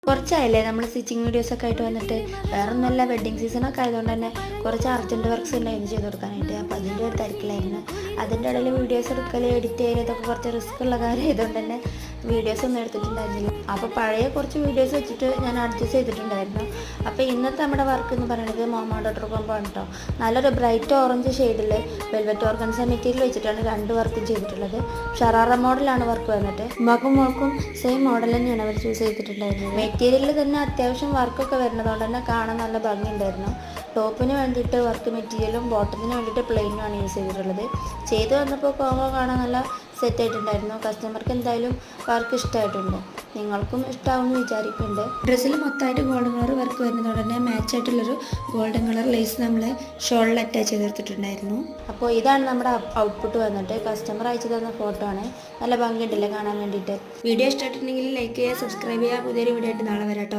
കുറച്ചായില്ലേ നമ്മൾ സ്റ്റിച്ചിങ് വീഡിയോസൊക്കെ ആയിട്ട് വന്നിട്ട്. വേറെ ഒന്നുമല്ല, വെഡ്ഡിങ് സീസണൊക്കെ ആയതുകൊണ്ട് തന്നെ കുറച്ച് അർജൻറ്റ് വർക്ക്സ് ഉണ്ടായിരുന്നു ചെയ്ത് കൊടുക്കാനായിട്ട്. അപ്പോൾ അതിൻ്റെ ഒരു തിരക്കിലായിരുന്നു. അതിൻ്റെ ഇടയിൽ വീഡിയോസ് എടുക്കൽ, എഡിറ്റ് ചെയ്യലതൊക്കെ കുറച്ച് റിസ്ക് ഉള്ള കാര്യം ആയതുകൊണ്ട് തന്നെ വീഡിയോസ് ഒന്നും എടുത്തിട്ടുണ്ടായിരുന്നില്ല. അപ്പോൾ പഴയ കുറച്ച് വീഡിയോസ് വെച്ചിട്ട് ഞാൻ അഡ്ജസ്റ്റ് ചെയ്തിട്ടുണ്ടായിരുന്നു. അപ്പോൾ ഇന്നത്തെ നമ്മുടെ വർക്ക് എന്ന് പറയുന്നത് മോമോ.com ആണ് കേട്ടോ. നല്ലൊരു ബ്രൈറ്റ് ഓറഞ്ച് ഷെയ്ഡിൽ വെൽവെറ്റ് ഓർഗൻസ മെറ്റീരിയൽ വെച്ചിട്ടാണ് രണ്ട് വർക്കും ചെയ്തിട്ടുള്ളത്. ഷറാറ മോഡലാണ് വർക്ക് വന്നിട്ട്. മോൾക്കും സെയിം മോഡൽ തന്നെയാണ് അവർ ചൂസ് ചെയ്തിട്ടുണ്ടായിരുന്നത്. മെറ്റീരിയലിൽ തന്നെ അത്യാവശ്യം വർക്കൊക്കെ വരുന്നതുകൊണ്ട് തന്നെ കാണാൻ നല്ല ഭംഗിയുണ്ടായിരുന്നു. ടോപ്പിന് വേണ്ടിയിട്ട് വർക്ക് മെറ്റീരിയലും ബോട്ടത്തിന് വേണ്ടിയിട്ട് പ്ലെയിനുമാണ് യൂസ് ചെയ്തിട്ടുള്ളത്. ചെയ്ത് വന്നപ്പോൾ കോംബോ കാണാൻ നല്ല സെറ്റായിട്ടുണ്ടായിരുന്നു. കസ്റ്റമർക്ക് എന്തായാലും വർക്ക് ഇഷ്ടമായിട്ടുണ്ട്. നിങ്ങൾക്കും ഇഷ്ടമാവുമെന്ന് വിചാരിക്കുന്നുണ്ട്. ഡ്രസ്സിൽ മൊത്തമായിട്ട് ഗോൾഡൻ കളർ വർക്ക് വരുന്നതുകൊണ്ട് തന്നെ മാച്ചായിട്ടുള്ളൊരു ഗോൾഡൻ കളർ ലേസ് നമ്മൾ ഷോളിൽ അറ്റാച്ച് ചെയ്തെടുത്തിട്ടുണ്ടായിരുന്നു. അപ്പോൾ ഇതാണ് നമ്മുടെ ഔട്ട്പുട്ട് വന്നിട്ട്. കസ്റ്റമർ അയച്ചു തന്ന ഫോട്ടോ ആണ്. നല്ല ഭംഗിയുണ്ടല്ലേ കാണാൻ വേണ്ടിയിട്ട്. വീഡിയോ ഇഷ്ടമായിട്ടുണ്ടെങ്കിൽ ലൈക്ക് ചെയ്യുക, സബ്സ്ക്രൈബ് ചെയ്യുക. പുതിയൊരു വീഡിയോ ആയിട്ട് നാളെ വരാം കേട്ടോ.